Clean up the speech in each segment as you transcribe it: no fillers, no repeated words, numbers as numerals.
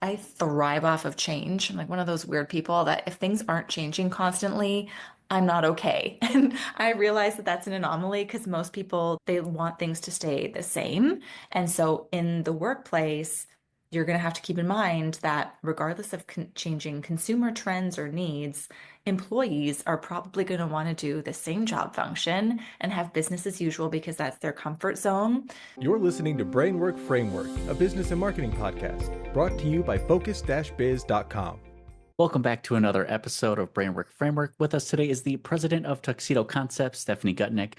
I thrive off of change. I'm like one of those weird people that if things aren't changing constantly, I'm not okay. And I realize that that's an anomaly because most people, they want things to stay the same. And so in the workplace, you're going to have to keep in mind that regardless of changing consumer trends or needs, employees are probably going to want to do the same job function and have business as usual because that's their comfort zone. You're listening to Brainwork Framework, a business and marketing podcast brought to you by focus-biz.com. Welcome back to another episode of Brainwork Framework. With us today is the president of Tuxedo Concepts, Stephanie Gutnik.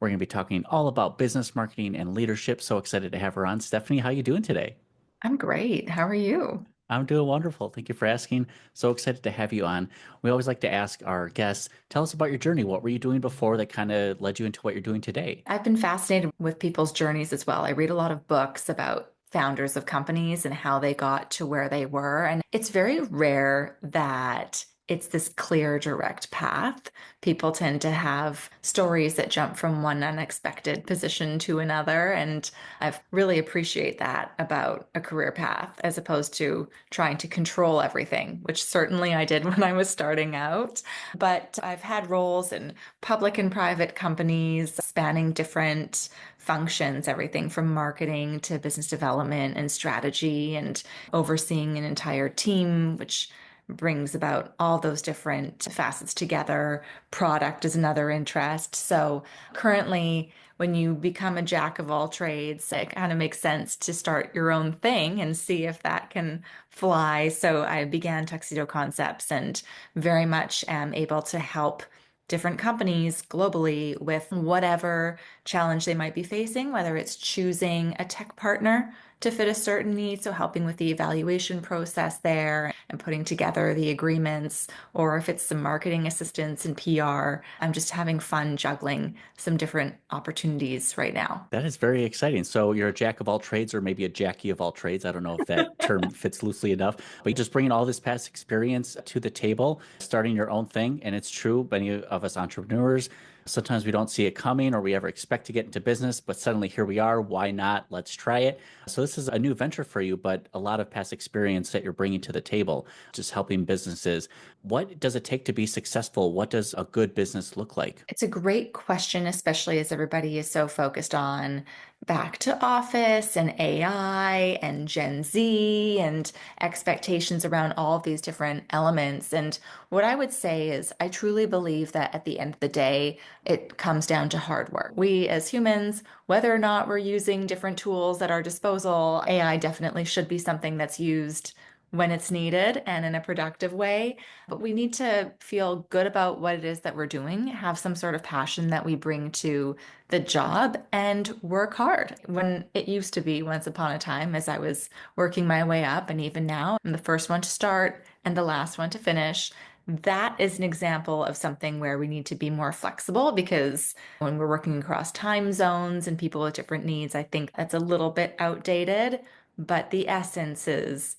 We're going to be talking all about business, marketing, and leadership. So excited to have her on. Stephanie, how are you doing today? I'm great. How are you? I'm doing wonderful. Thank you for asking. So excited to have you on. We always like to ask our guests, tell us about your journey. What were you doing before that kind of led you into what you're doing today? I've been fascinated with people's journeys as well. I read a lot of books about founders of companies and how they got to where they were. And it's very rare that it's this clear, direct path. People tend to have stories that jump from one unexpected position to another. And I really appreciate that about a career path as opposed to trying to control everything, which certainly I did when I was starting out. But I've had roles in public and private companies spanning different functions, everything from marketing to business development and strategy, and overseeing an entire team, which brings about all those different facets together. Product is another interest. So currently, when you become a jack of all trades, it kind of makes sense to start your own thing and see if that can fly. So I began Tuxedo Concepts and very much am able to help different companies globally with whatever challenge they might be facing, whether it's choosing a tech partner to fit a certain need, so helping with the evaluation process there and putting together the agreements, or if it's some marketing assistance and PR. I'm just having fun juggling some different opportunities right now. That is very exciting. So you're a jack of all trades, or maybe a Jackie of all trades. I don't know if that term fits loosely enough, but you're just bringing all this past experience to the table, starting your own thing. And it's true, many of us entrepreneurs, sometimes we don't see it coming or we ever expect to get into business, but suddenly here we are. Why not? Let's try it. So this is a new venture for you, but a lot of past experience that you're bringing to the table, just helping businesses. What does it take to be successful? What does a good business look like? It's a great question, especially as everybody is so focused on back to office and AI and Gen Z and expectations around all of these different elements. And what I would say is, I truly believe that at the end of the day, it comes down to hard work. We as humans, whether or not we're using different tools at our disposal, AI definitely should be something that's used when it's needed and in a productive way. But we need to feel good about what it is that we're doing, have some sort of passion that we bring to the job, and work hard. When it used to be once upon a time, as I was working my way up, and even now, I'm the first one to start and the last one to finish. That is an example of something where we need to be more flexible because when we're working across time zones and people with different needs, I think that's a little bit outdated. But the essence is,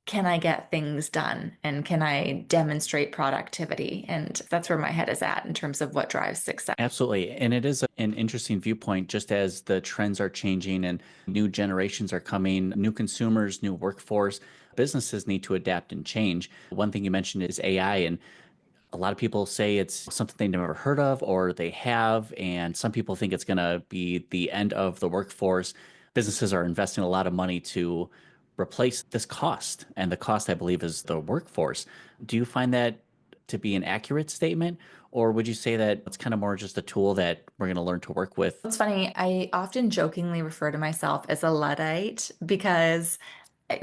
can I get things done and can I demonstrate productivity? And that's where my head is at in terms of what drives success. Absolutely. And it is an interesting viewpoint, just as the trends are changing and new generations are coming, new consumers, new workforce, businesses need to adapt and change. One thing you mentioned is AI, and a lot of people say it's something they've never heard of or they have, and some people think it's going to be the end of the workforce. Businesses are investing a lot of money to replace this cost, and the cost, I believe, is the workforce. Do you find that to be an accurate statement, or would you say that it's kind of more just a tool that we're going to learn to work with? It's funny, I often jokingly refer to myself as a Luddite because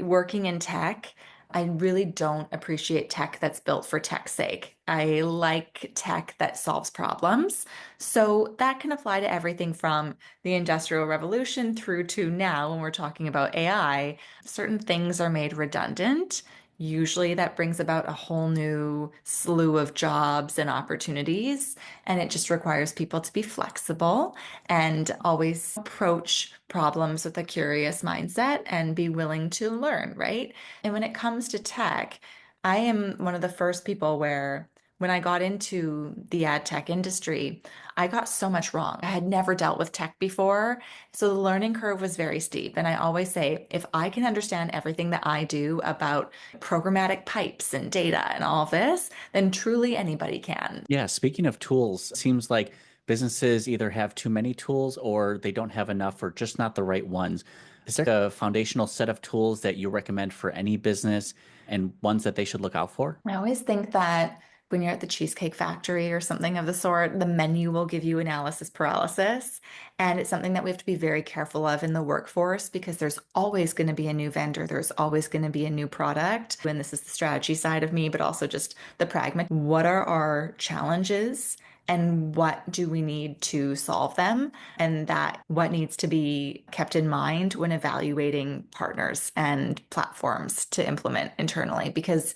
working in tech, I really don't appreciate tech that's built for tech's sake. I like tech that solves problems. So that can apply to everything from the Industrial Revolution through to now when we're talking about AI. Certain things are made redundant. Usually that brings about a whole new slew of jobs and opportunities. And it just requires people to be flexible and always approach problems with a curious mindset and be willing to learn, right? And when it comes to tech, I am one of the first people where When I got into the ad tech industry, I got so much wrong. I had never dealt with tech before. So the learning curve was very steep. And I always say, if I can understand everything that I do about programmatic pipes and data and all of this, then truly anybody can. Yeah, speaking of tools, it seems like businesses either have too many tools or they don't have enough or just not the right ones. Is there a foundational set of tools that you recommend for any business and ones that they should look out for? I always think that when you're at the Cheesecake Factory or something of the sort, the menu will give you analysis paralysis. And it's something that we have to be very careful of in the workforce because there's always going to be a new vendor, there's always going to be a new product. And this is the strategy side of me, but also just the pragma. What are our challenges? And what do we need to solve them? And that what needs to be kept in mind when evaluating partners and platforms to implement internally. Because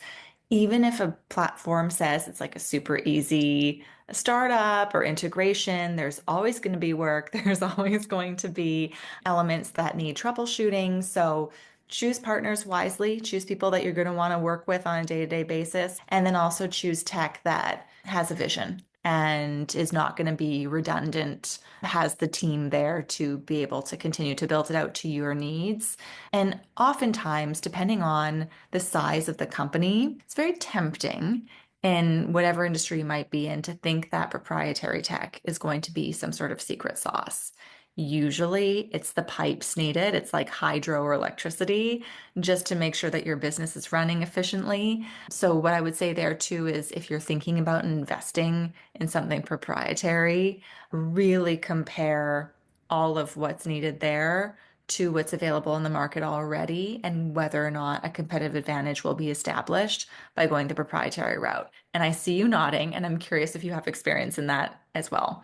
even if a platform says it's like a super easy startup or integration, there's always going to be work. There's always going to be elements that need troubleshooting. So choose partners wisely, choose people that you're going to want to work with on a day-to-day basis, and then also choose tech that has a vision and is not going to be redundant, has the team there to be able to continue to build it out to your needs. And oftentimes, depending on the size of the company, it's very tempting in whatever industry you might be in to think that proprietary tech is going to be some sort of secret sauce. Usually it's the pipes needed. It's like hydro or electricity just to make sure that your business is running efficiently. So, what I would say there too is if you're thinking about investing in something proprietary, really compare all of what's needed there to what's available in the market already and whether or not a competitive advantage will be established by going the proprietary route. And I see you nodding, and I'm curious if you have experience in that as well.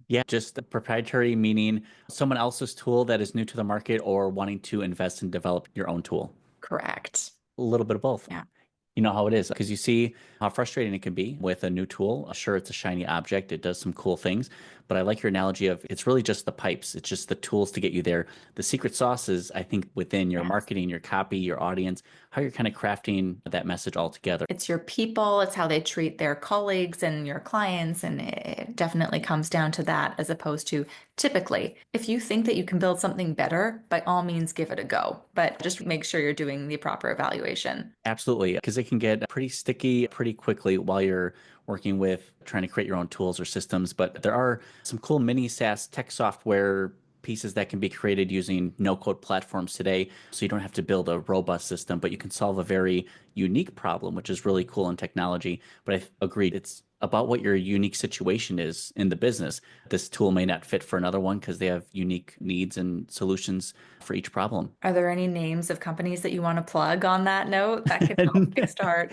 Yeah, just the proprietary meaning someone else's tool that is new to the market or wanting to invest and develop your own tool. Correct. A little bit of both. Yeah. You know how it is because you see how frustrating it can be with a new tool. Sure, it's a shiny object, it does some cool things, but I like your analogy of it's really just the pipes, it's just the tools to get you there. The secret sauce is, I think, within your Yes. marketing, your copy, your audience, how you're kind of crafting that message all together. It's your people, it's how they treat their colleagues and your clients, and it definitely comes down to that as opposed to typically, if you think that you can build something better, by all means give it a go, but just make sure you're doing the proper evaluation. Absolutely, because it can get pretty sticky pretty quickly while you're working with trying to create your own tools or systems. But there are some cool mini SaaS tech software pieces that can be created using no-code platforms today. So you don't have to build a robust system, but you can solve a very unique problem, which is really cool in technology. But I agreed, it's about what your unique situation is in the business. This tool may not fit for another one because they have unique needs and solutions for each problem. Are there any names of companies that you want to plug on that note that could help kickstart?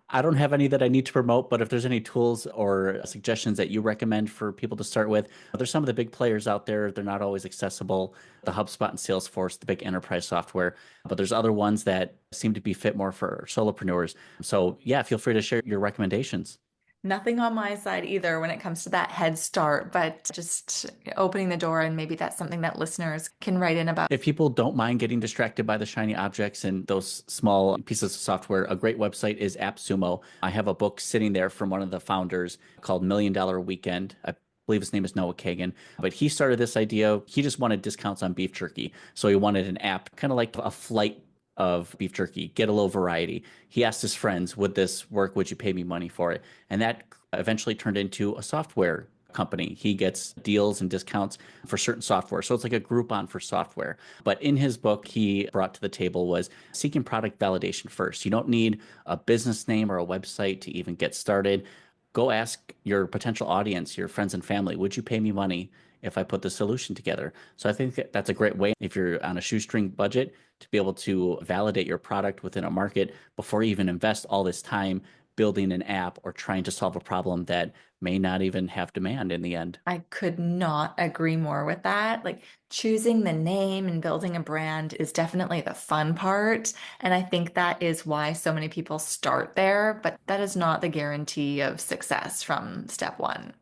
I don't have any that I need to promote, but if there's any tools or suggestions that you recommend for people to start with, there's some of the big players out there. They're not always accessible. The HubSpot and Salesforce, the big enterprise software, but there's other ones that seem to be fit more for solopreneurs. So yeah, feel free to share your recommendations. Nothing on my side either when it comes to that head start, but just opening the door, and maybe that's something that listeners can write in about. If people don't mind getting distracted by the shiny objects and those small pieces of software, a great website is AppSumo. I have a book sitting there from one of the founders called Million Dollar Weekend. I believe his name is Noah Kagan, but he started this idea. He just wanted discounts on beef jerky. So he wanted an app, kind of like a flight of beef jerky, get a little variety. He asked his friends, would this work? Would you pay me money for it? And that eventually turned into a software company. He gets deals and discounts for certain software. So it's like a Groupon for software. But in his book, he brought to the table was seeking product validation first. You don't need a business name or a website to even get started. Go ask your potential audience, your friends and family, would you pay me money if I put the solution together? So I think that that's a great way if you're on a shoestring budget to be able to validate your product within a market before you even invest all this time building an app or trying to solve a problem that may not even have demand in the end. I could not agree more with that. Like choosing the name and building a brand is definitely the fun part. And I think that is why so many people start there, but that is not the guarantee of success from step one.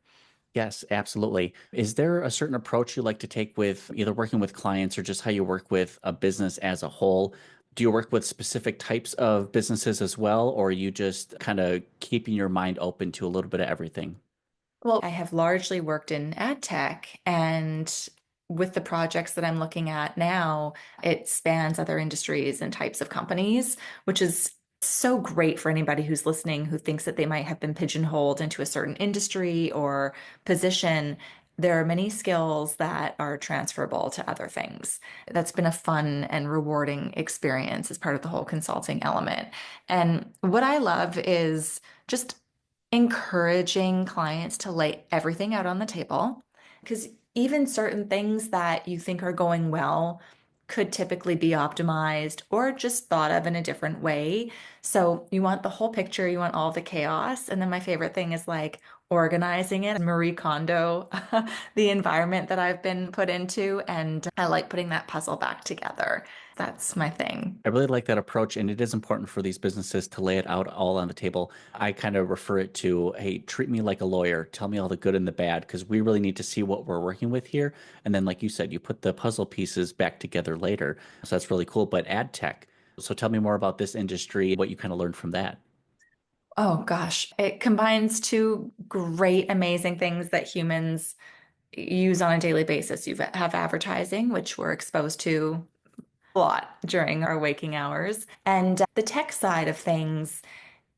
Yes, absolutely. Is there a certain approach you like to take with either working with clients or just how you work with a business as a whole? Do you work with specific types of businesses as well, or are you just kind of keeping your mind open to a little bit of everything? Well, I have largely worked in ad tech, and with the projects that I'm looking at now, it spans other industries and types of companies, which is so great for anybody who's listening who thinks that they might have been pigeonholed into a certain industry or position. There are many skills that are transferable to other things. That's been a fun and rewarding experience as part of the whole consulting element. And what I love is just encouraging clients to lay everything out on the table, because even certain things that you think are going well could typically be optimized or just thought of in a different way. So you want the whole picture, you want all the chaos. And then my favorite thing is like organizing it, Marie Kondo, the environment that I've been put into. And I like putting that puzzle back together. That's my thing. I really like that approach, and it is important for these businesses to lay it out all on the table. I kind of refer it to, hey, treat me like a lawyer. Tell me all the good and the bad, because we really need to see what we're working with here. And then, like you said, you put the puzzle pieces back together later. So that's really cool. But ad tech. So tell me more about this industry, what you kind of learned from that. Oh gosh, it combines two great, amazing things that humans use on a daily basis. You have advertising, which we're exposed to a lot during our waking hours, and the tech side of things.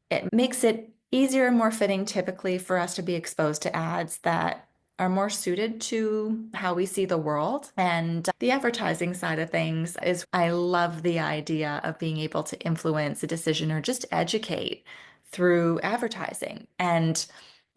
It makes it easier and more fitting typically for us to be exposed to ads that are more suited to how we see the world. And the advertising side of things is I love the idea of being able to influence a decision or just educate through advertising. And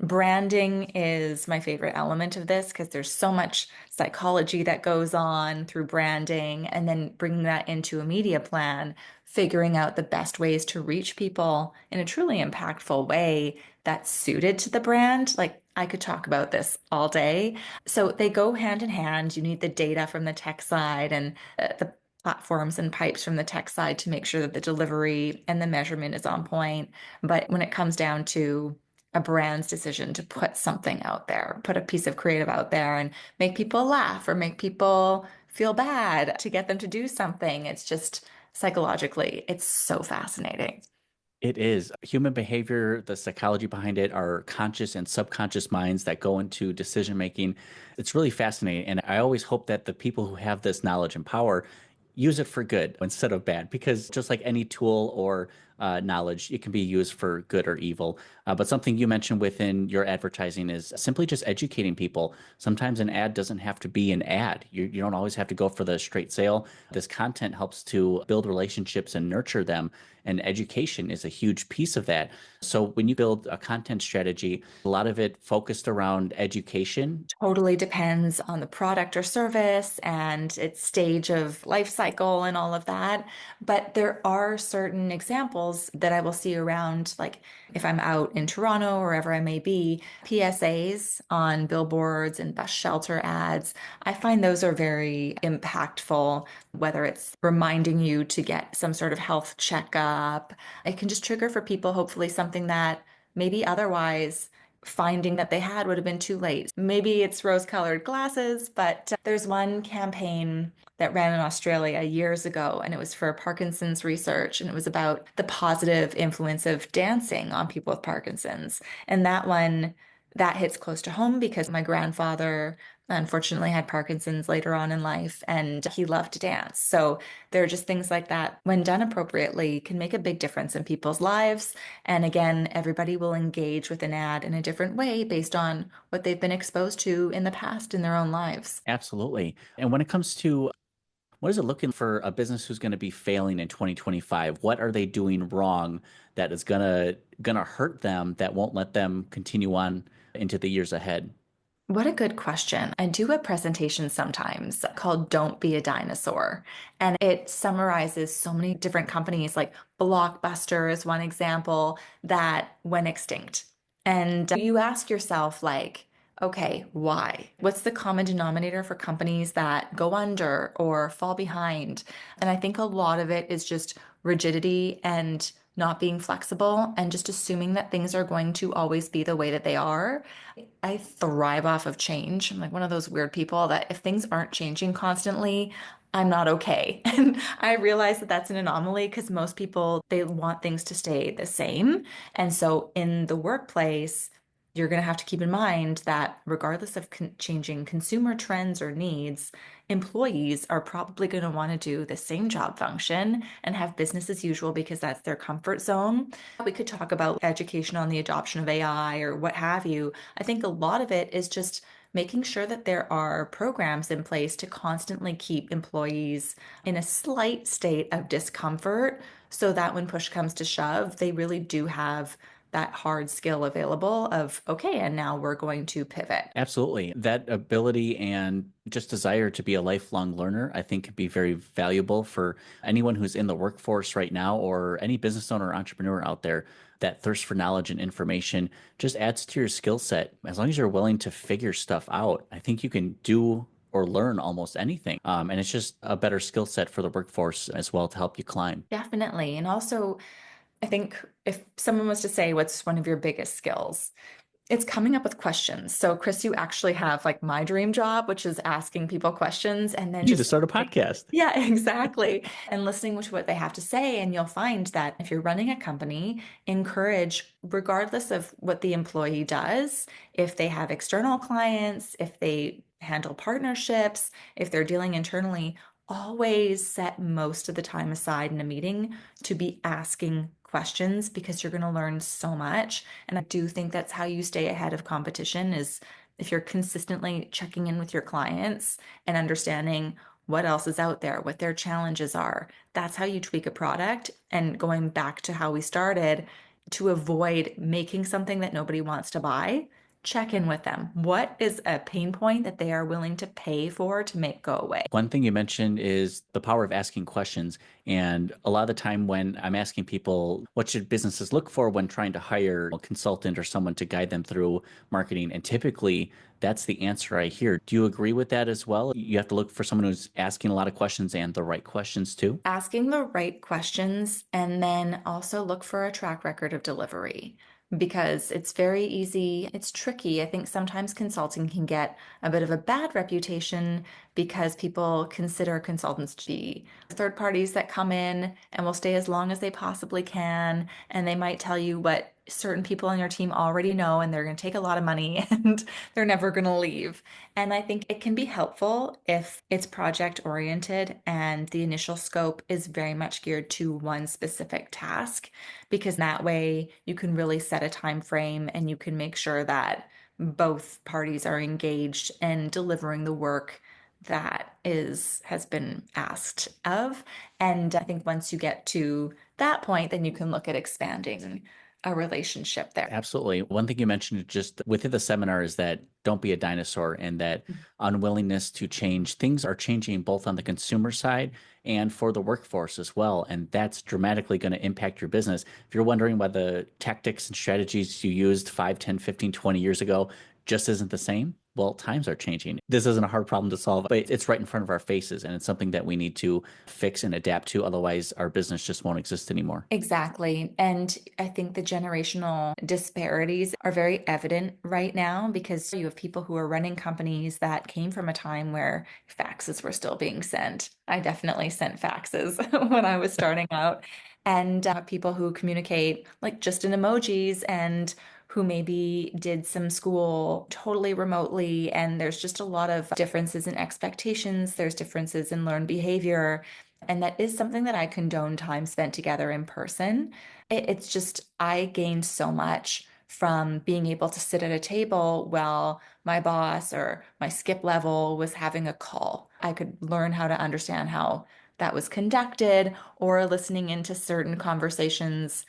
branding is my favorite element of this because there's so much psychology that goes on through branding, and then bringing that into a media plan, figuring out the best ways to reach people in a truly impactful way that's suited to the brand. Like I could talk about this all day. So they go hand in hand. You need the data from the tech side and the platforms and pipes from the tech side to make sure that the delivery and the measurement is on point. But when it comes down to a brand's decision to put something out there, put a piece of creative out there and make people laugh or make people feel bad to get them to do something, it's just psychologically, it's so fascinating. It is. Human behavior, the psychology behind it, our conscious and subconscious minds that go into decision making. It's really fascinating. And I always hope that the people who have this knowledge and power use it for good instead of bad, because just like any tool or knowledge, it can be used for good or evil. But something you mentioned within your advertising is simply just educating people. Sometimes an ad doesn't have to be an ad. You don't always have to go for the straight sale. This content helps to build relationships and nurture them. And education is a huge piece of that. So when you build a content strategy, a lot of it focused around education. Totally depends on the product or service and its stage of life cycle and all of that. But there are certain examples that I will see around, like if I'm out in Toronto or wherever I may be, PSAs on billboards and bus shelter ads. I find those are very impactful, whether it's reminding you to get some sort of health checkup. It can just trigger for people, hopefully, something that maybe otherwise finding that they had would have been too late. Maybe it's rose-colored glasses, but there's one campaign that ran in Australia years ago, and it was for Parkinson's research, and it was about the positive influence of dancing on people with Parkinson's. And that one, that hits close to home because my grandfather unfortunately had Parkinson's later on in life, and he loved to dance. So there are just things like that, when done appropriately, can make a big difference in people's lives. And again, everybody will engage with an ad in a different way based on what they've been exposed to in the past in their own lives. Absolutely. And when it comes to what is it looking for a business who's going to be failing in 2025? What are they doing wrong that is gonna hurt them that won't let them continue on into the years ahead? What a good question. I do a presentation sometimes called Don't Be a Dinosaur. And it summarizes so many different companies, like Blockbuster is one example that went extinct. And you ask yourself, like, okay, why? What's the common denominator for companies that go under or fall behind? And I think a lot of it is just rigidity and not being flexible and just assuming that things are going to always be the way that they are. I thrive off of change. I'm like one of those weird people that if things aren't changing constantly, I'm not okay. And I realize that that's an anomaly because most people, they want things to stay the same. And so in the workplace, you're going to have to keep in mind that regardless of changing consumer trends or needs, employees are probably going to want to do the same job function and have business as usual because that's their comfort zone. We could talk about education on the adoption of AI or what have you. I think a lot of it is just making sure that there are programs in place to constantly keep employees in a slight state of discomfort so that when push comes to shove, they really do have that hard skill available of, okay, and now we're going to pivot. Absolutely. That ability and just desire to be a lifelong learner, I think could be very valuable for anyone who's in the workforce right now or any business owner or entrepreneur out there. That thirst for knowledge and information just adds to your skill set. As long as you're willing to figure stuff out, I think you can do or learn almost anything. And it's just a better skill set for the workforce as well to help you climb. Definitely. And also, I think if someone was to say, what's one of your biggest skills? It's coming up with questions. So, Chris, you actually have like my dream job, which is asking people questions and then You need to just start a listening. podcast. Yeah, exactly. And listening to what they have to say. And you'll find that if you're running a company, encourage, regardless of what the employee does, if they have external clients, if they handle partnerships, if they're dealing internally, always set most of the time aside in a meeting to be asking questions because you're going to learn so much. And I do think that's how you stay ahead of competition is if you're consistently checking in with your clients and understanding what else is out there, what their challenges are. That's how you tweak a product. And going back to how we started, to avoid making something that nobody wants to buy, check in with them. What is a pain point that they are willing to pay for to make go away? One thing you mentioned is the power of asking questions. And a lot of the time when I'm asking people, what should businesses look for when trying to hire a consultant or someone to guide them through marketing? And typically that's the answer I hear. Do you agree with that as well? You have to look for someone who's asking a lot of questions and the right questions too. Asking the right questions and then also look for a track record of delivery because it's very easy. It's tricky. I think sometimes consulting can get a bit of a bad reputation because people consider consultants to be third parties that come in and will stay as long as they possibly can. And they might tell you what certain people on your team already know, and they're going to take a lot of money and they're never going to leave. And I think it can be helpful if it's project oriented and the initial scope is very much geared to one specific task, because that way you can really set a time frame and you can make sure that both parties are engaged in delivering the work that has been asked of. And I think once you get to that point, then you can look at expanding a relationship there. Absolutely. One thing you mentioned just within the seminar is that don't be a dinosaur and that unwillingness to change. Things are changing both on the consumer side and for the workforce as well. And that's dramatically going to impact your business. If you're wondering why the tactics and strategies you used 5, 10, 15, 20 years ago just isn't the same, well, times are changing. This isn't a hard problem to solve, but it's right in front of our faces. And it's something that we need to fix and adapt to. Otherwise, our business just won't exist anymore. Exactly. And I think the generational disparities are very evident right now because you have people who are running companies that came from a time where faxes were still being sent. I definitely sent faxes when I was starting out. And people who communicate like just in emojis and who maybe did some school totally remotely. And there's just a lot of differences in expectations. There's differences in learned behavior. And that is something that I condone time spent together in person. It's just, I gained so much from being able to sit at a table while my boss or my skip level was having a call. I could learn how to understand how that was conducted or listening into certain conversations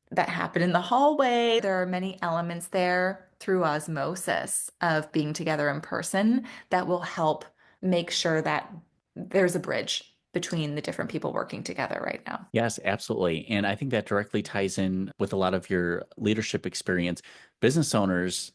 that happen in the hallway. There are many elements there through osmosis of being together in person that will help make sure that there's a bridge between the different people working together right now. Yes, absolutely. And I think that directly ties in with a lot of your leadership experience. Business owners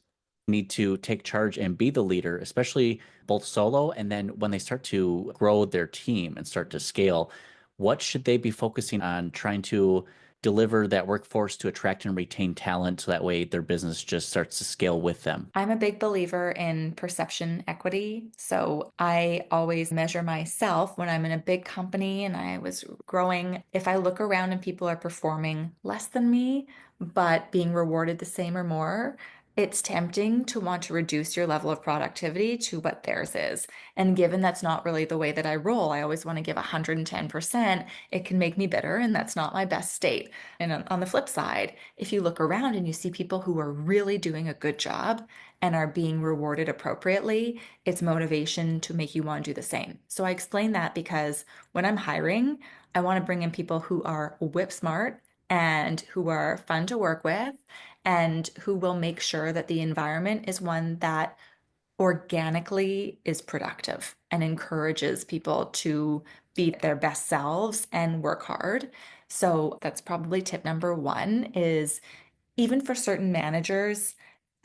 need to take charge and be the leader, especially both solo and then when they start to grow their team and start to scale. What should they be focusing on trying to deliver that workforce to attract and retain talent so that way their business just starts to scale with them? I'm a big believer in perception equity. So I always measure myself when I'm in a big company and I was growing. If I look around and people are performing less than me, but being rewarded the same or more, it's tempting to want to reduce your level of productivity to what theirs is. And given that's not really the way that I roll, I always want to give 110%. It can make me bitter, and that's not my best state. And on the flip side, if you look around and you see people who are really doing a good job and are being rewarded appropriately, it's motivation to make you want to do the same. So I explain that because when I'm hiring, I want to bring in people who are whip smart and who are fun to work with and who will make sure that the environment is one that organically is productive and encourages people to be their best selves and work hard. So that's probably tip number one is even for certain managers,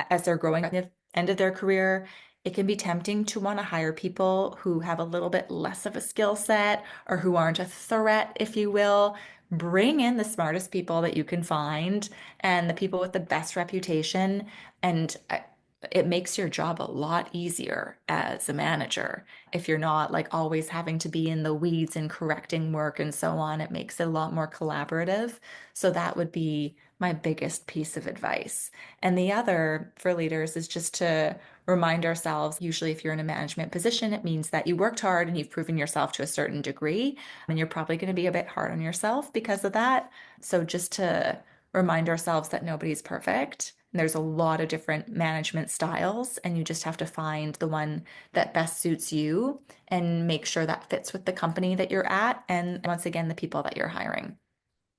as they're growing at the end of their career, it can be tempting to want to hire people who have a little bit less of a skill set or who aren't a threat, if you will. Bring in the smartest people that you can find and the people with the best reputation. And it makes your job a lot easier as a manager. If you're not like always having to be in the weeds and correcting work and so on, it makes it a lot more collaborative. So that would be my biggest piece of advice. And the other for leaders is just to remind ourselves, usually if you're in a management position, it means that you worked hard and you've proven yourself to a certain degree, and you're probably going to be a bit hard on yourself because of that. So just to remind ourselves that nobody's perfect. There's a lot of different management styles, and you just have to find the one that best suits you and make sure that fits with the company that you're at. And once again, the people that you're hiring.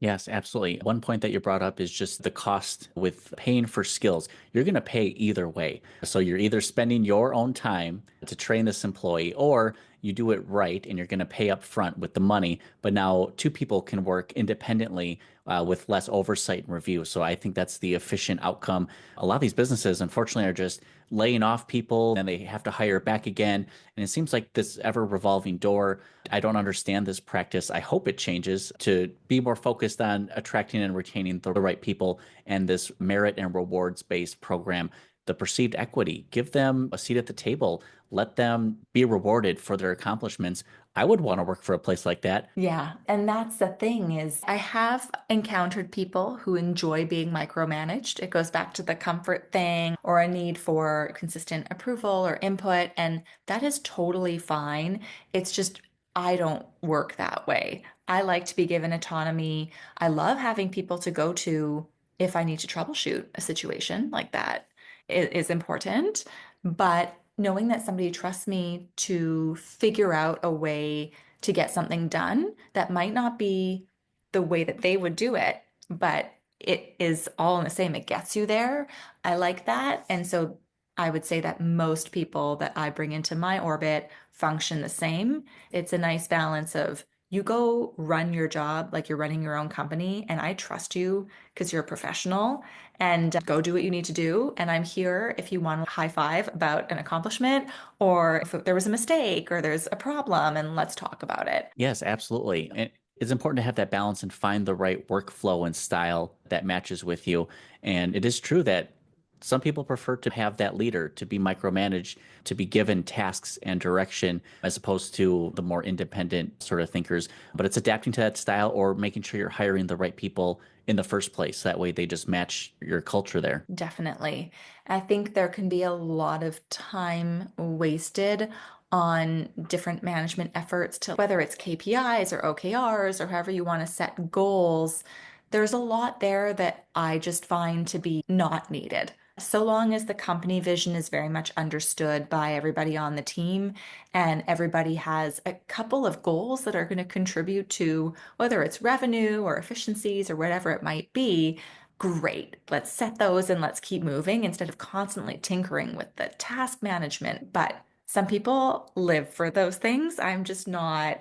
Yes, absolutely. One point that you brought up is just the cost with paying for skills. You're going to pay either way. So you're either spending your own time to train this employee, or you do it right and you're going to pay up front with the money. But now two people can work independently with less oversight and review. So I think that's the efficient outcome. A lot of these businesses, unfortunately, are just laying off people and they have to hire back again. And it seems like this ever revolving door. I don't understand this practice. I hope it changes to be more focused on attracting and retaining the right people and this merit and rewards based program. The perceived equity, give them a seat at the table, let them be rewarded for their accomplishments. I would want to work for a place like that. Yeah, and that's the thing is I have encountered people who enjoy being micromanaged. It goes back to the comfort thing or a need for consistent approval or input, and that is totally fine. It's just I don't work that way. I like to be given autonomy. I love having people to go to if I need to troubleshoot a situation like that is important, but knowing that somebody trusts me to figure out a way to get something done that might not be the way that they would do it, but it is all in the same. It gets you there. I like that. And so I would say that most people that I bring into my orbit function the same. It's a nice balance of you go run your job like you're running your own company, and I trust you because you're a professional and go do what you need to do. And I'm here if you want a high five about an accomplishment or if there was a mistake or there's a problem, and let's talk about it. Yes, absolutely. And it's important to have that balance and find the right workflow and style that matches with you. And it is true that some people prefer to have that leader, to be micromanaged, to be given tasks and direction, as opposed to the more independent sort of thinkers. But it's adapting to that style or making sure you're hiring the right people in the first place. That way they just match your culture there. Definitely. I think there can be a lot of time wasted on different management efforts to whether it's KPIs or OKRs or however you want to set goals. There's a lot there that I just find to be not needed. So long as the company vision is very much understood by everybody on the team and everybody has a couple of goals that are going to contribute to whether it's revenue or efficiencies or whatever it might be, great. Let's set those and let's keep moving instead of constantly tinkering with the task management. But some people live for those things. I'm just not,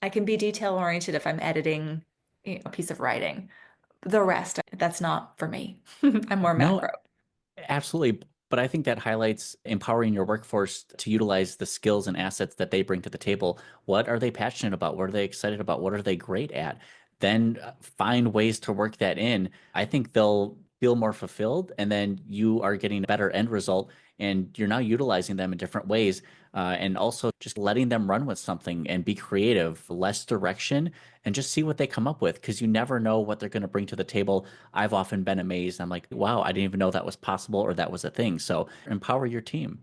I can be detail oriented if I'm editing, a piece of writing. The rest, that's not for me. I'm more No, macro. absolutely. But I think that highlights empowering your workforce to utilize the skills and assets that they bring to the table. What are they passionate about? What are they excited about? What are they great at? then find ways to work that in, I think they'll feel more fulfilled. And then you are getting a better end result and you're now utilizing them in different ways. And also just letting them run with something and be creative, less direction, and just see what they come up with because you never know what they're going to bring to the table. I've often been amazed. I'm like, wow, I didn't even know that was possible or that was a thing. So empower your team.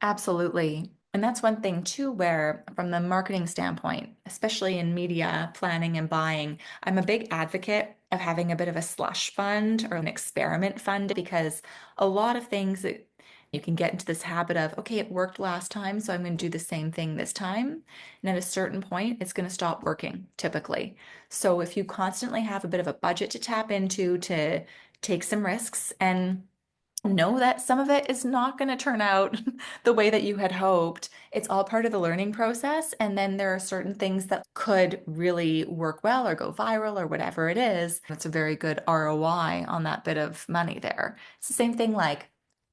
Absolutely. And that's one thing too, where from the marketing standpoint, especially in media planning and buying, I'm a big advocate of having a bit of a slush fund or an experiment fund because a lot of things that you can get into this habit of, okay, it worked last time, so I'm going to do the same thing this time. And at a certain point, it's going to stop working typically. So if you constantly have a bit of a budget to tap into to take some risks and know that some of it is not going to turn out the way that you had hoped. It's all part of the learning process. And then there are certain things that could really work well or go viral or whatever it is. It's a very good ROI on that bit of money there. It's the same thing like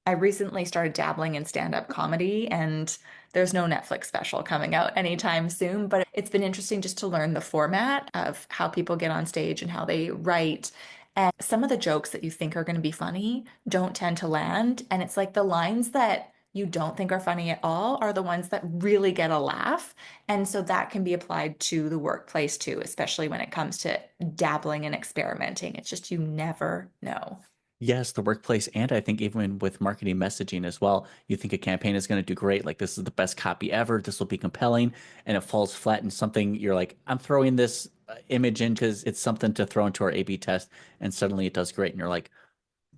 I recently started dabbling in stand-up comedy and there's no Netflix special coming out anytime soon, but it's been interesting just to learn the format of how people get on stage and how they write. And some of the jokes that you think are going to be funny don't tend to land. And it's like the lines that you don't think are funny at all are the ones that really get a laugh. And so that can be applied to the workplace too, especially when it comes to dabbling and experimenting. It's just you never know. Yes, the workplace, and I think even with marketing messaging as well, you think a campaign is going to do great. Like, this is the best copy ever. This will be compelling. And it falls flat in something you're like, I'm throwing this image in because it's something to throw into our A/B test. And suddenly it does great. And you're like,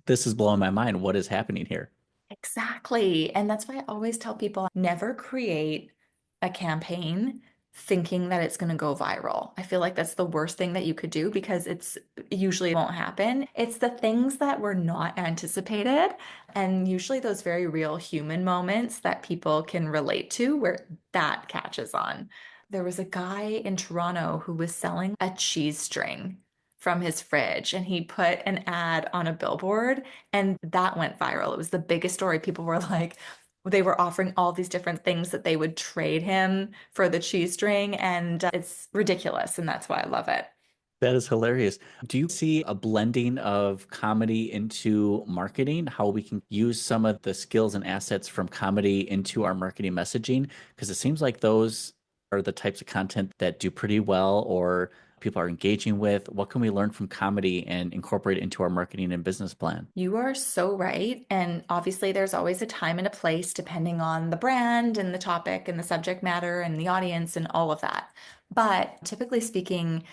this is blowing my mind. What is happening here? Exactly. And that's why I always tell people never create a campaign thinking that it's going to go viral. I feel like that's the worst thing that you could do because it's usually won't happen. It's the things that were not anticipated and usually those very real human moments that people can relate to where that catches on. There was a guy in Toronto who was selling a cheese string from his fridge and he put an ad on a billboard and that went viral. It was the biggest story. People were like, they were offering all these different things that they would trade him for the cheese string, and it's ridiculous. And that's why I love it. That is hilarious. Do you see a blending of comedy into marketing? How we can use some of the skills and assets from comedy into our marketing messaging? Because it seems like those are the types of content that do pretty well or people are engaging with. What can we learn from comedy and incorporate it into our marketing and business plan? You are so right. And obviously, there's always a time and a place depending on the brand and the topic and the subject matter and the audience and all of that. But typically speaking,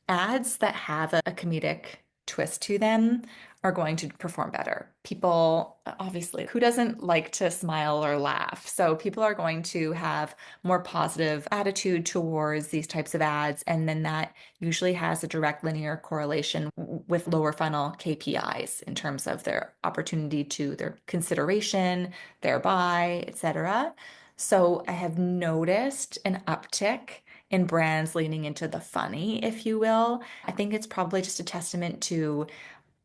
ads that have a comedic twist to them are going to perform better. People, obviously, who doesn't like to smile or laugh? So people are going to have more positive attitude towards these types of ads. And then that usually has a direct linear correlation with lower funnel KPIs in terms of their opportunity to their consideration, their buy, etc. So I have noticed an uptick in brands leaning into the funny, if you will. I think it's probably just a testament to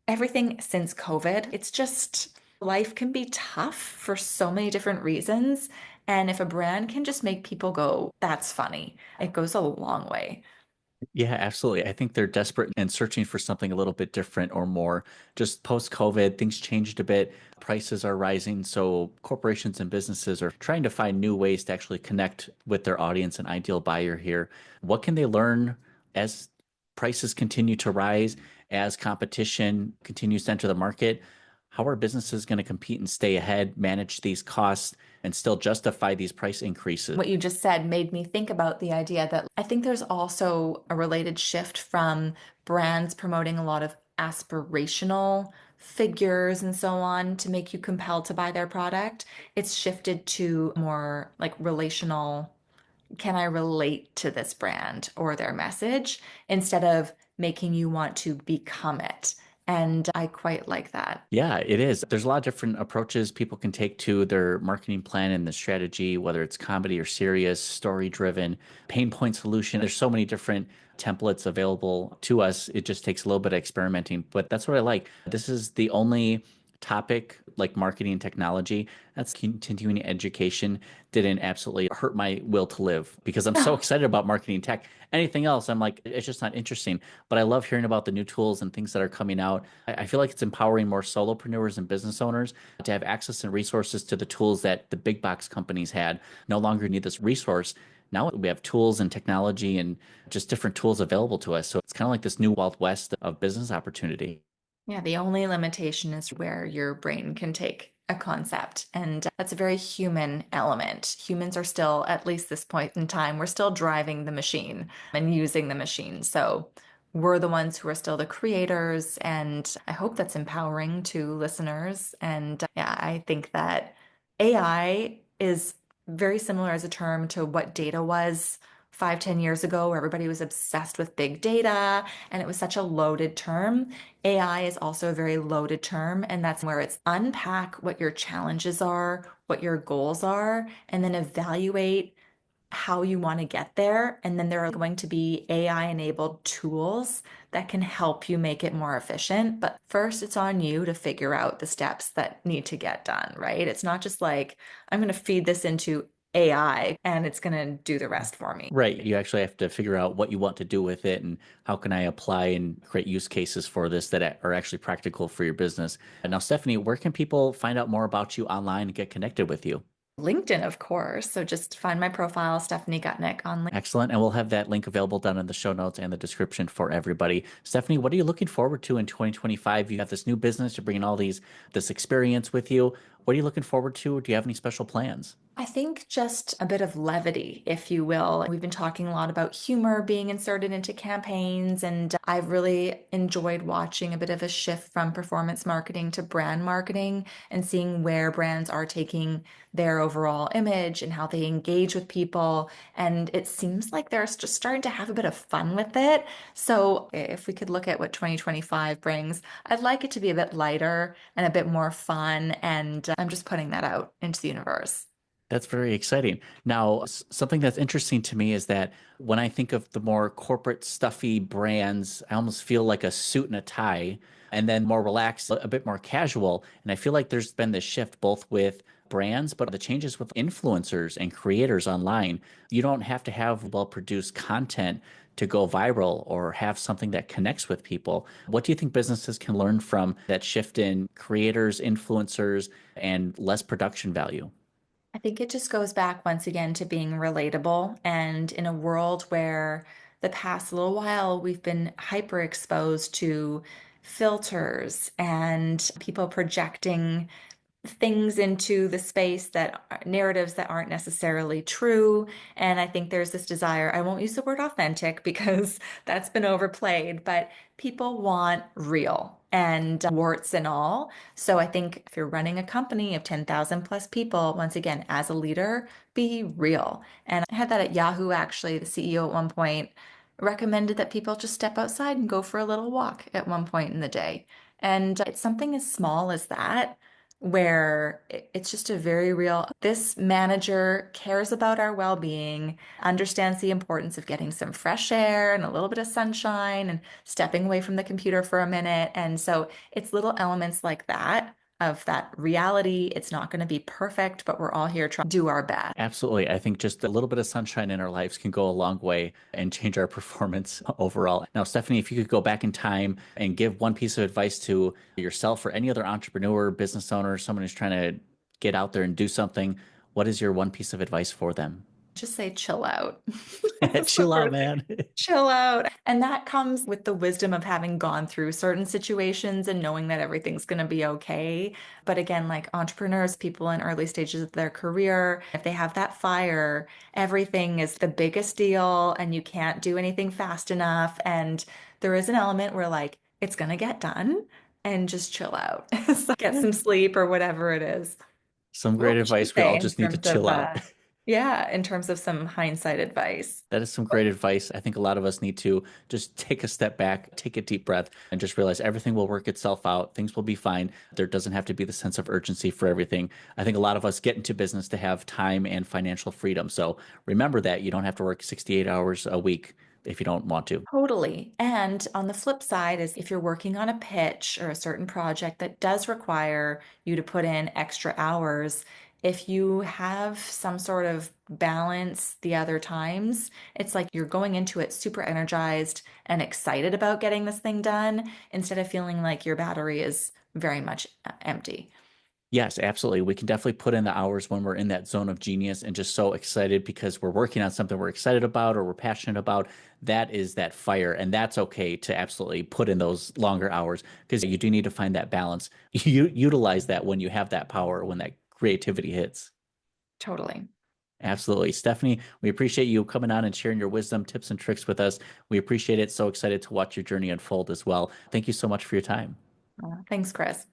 everything since COVID. It's just life can be tough for so many different reasons. And if a brand can just make people go, that's funny, it goes a long way. Yeah, absolutely. I think they're desperate and searching for something a little bit different or more. Just post-COVID, things changed a bit. Prices are rising. So corporations and businesses are trying to find new ways to actually connect with their audience and ideal buyer here. What can they learn as prices continue to rise, as competition continues to enter the market? How are businesses going to compete and stay ahead, manage these costs, and still justify these price increases? What you just said made me think about the idea that I think there's also a related shift from brands promoting a lot of aspirational figures and so on to make you compelled to buy their product. It's shifted to more like relational, can I relate to this brand or their message instead of making you want to become it. And I quite like that. Yeah, it is. There's a lot of different approaches people can take to their marketing plan and the strategy, whether it's comedy or serious, story driven, pain point solution. There's so many different templates available to us. It just takes a little bit of experimenting, but that's what I like. This is the only topic like marketing and technology, that's continuing education didn't absolutely hurt my will to live because I'm so No. excited about marketing tech. Anything else, I'm like, it's just not interesting. But I love hearing about the new tools and things that are coming out. I feel like it's empowering more solopreneurs and business owners to have access and resources to the tools that the big box companies had. No longer need this resource. Now we have tools and technology and just different tools available to us. So it's kind of like this new Wild West of business opportunity. Yeah, the only limitation is where your brain can take a concept. And that's a very human element. Humans are still, at least this point in time, we're still driving the machine and using the machine. So we're the ones who are still the creators. And I hope that's empowering to listeners. And yeah, I think that AI is very similar as a term to what data was 5, 10 years ago, where everybody was obsessed with big data and it was such a loaded term. AI is also a very loaded term, and that's where it's unpack what your challenges are, what your goals are, and then evaluate how you want to get there. And then there are going to be AI enabled tools that can help you make it more efficient. But first, it's on you to figure out the steps that need to get done, right? It's not just like, I'm going to feed this into AI and it's going to do the rest for me. Right. You actually have to figure out what you want to do with it and how can I apply and create use cases for this that are actually practical for your business. And now, Stephanie, where can people find out more about you online and get connected with you? LinkedIn, of course. So just find my profile, Stephanie Gutnik on LinkedIn. Excellent. And we'll have that link available down in the show notes and the description for everybody. Stephanie, what are you looking forward to in 2025? You have this new business, you're bringing all this experience with you. What are you looking forward to? Do you have any special plans? I think just a bit of levity, if you will. We've been talking a lot about humor being inserted into campaigns, and I've really enjoyed watching a bit of a shift from performance marketing to brand marketing and seeing where brands are taking their overall image and how they engage with people. And it seems like they're just starting to have a bit of fun with it. So if we could look at what 2025 brings, I'd like it to be a bit lighter and a bit more fun. And I'm just putting that out into the universe. That's very exciting. Now, something that's interesting to me is that when I think of the more corporate, stuffy brands, I almost feel like a suit and a tie, and then more relaxed, a bit more casual. And I feel like there's been this shift both with brands, but the changes with influencers and creators online. You don't have to have well-produced content to go viral or have something that connects with people. What do you think businesses can learn from that shift in creators, influencers, and less production value? I think it just goes back once again to being relatable. And in a world where the past little while we've been hyper exposed to filters and people projecting things into the space that narratives that aren't necessarily true. And I think there's this desire, I won't use the word authentic because that's been overplayed, but people want real and warts and all. So I think if you're running a company of 10,000 plus people, once again, as a leader, be real. And I had that at Yahoo, actually. The CEO at one point recommended that people just step outside and go for a little walk at one point in the day. And it's something as small as that where it's just a very real, this manager cares about our well-being, understands the importance of getting some fresh air and a little bit of sunshine and stepping away from the computer for a minute. And so it's little elements like that of that reality. It's not going to be perfect, but we're all here trying to do our best. Absolutely. I think just a little bit of sunshine in our lives can go a long way and change our performance overall. Now, Stephanie, if you could go back in time and give one piece of advice to yourself or any other entrepreneur, business owner, someone who's trying to get out there and do something, what is your one piece of advice for them? Just say chill out. That's the Chill out, first thing. man. Chill out. And that comes with the wisdom of having gone through certain situations and knowing that everything's going to be okay. But again, like entrepreneurs, people in early stages of their career, if they have that fire, everything is the biggest deal and you can't do anything fast enough. And there is an element where like it's going to get done and just chill out. So get some sleep or whatever it is. Some What great would you advice. We all say in just need to terms of chill out. yeah, in terms of some hindsight advice? That is some great advice. I think a lot of us need to just take a step back, take a deep breath, and just realize everything will work itself out. Things will be fine. There doesn't have to be the sense of urgency for everything. I think a lot of us get into business to have time and financial freedom. So remember that you don't have to work 68 hours a week. if you don't want to. Totally. And on the flip side is if you're working on a pitch or a certain project that does require you to put in extra hours, if you have some sort of balance the other times, it's like you're going into it super energized and excited about getting this thing done instead of feeling like your battery is very much empty. Yes, absolutely. We can definitely put in the hours when we're in that zone of genius and just so excited because we're working on something we're excited about or we're passionate about. That is that fire. And that's okay to absolutely put in those longer hours because you do need to find that balance. You utilize that when you have that power, when that creativity hits. Totally. Absolutely. Stephanie, we appreciate you coming on and sharing your wisdom, tips, and tricks with us. We appreciate it. So excited to watch your journey unfold as well. Thank you so much for your time. Thanks, Chris.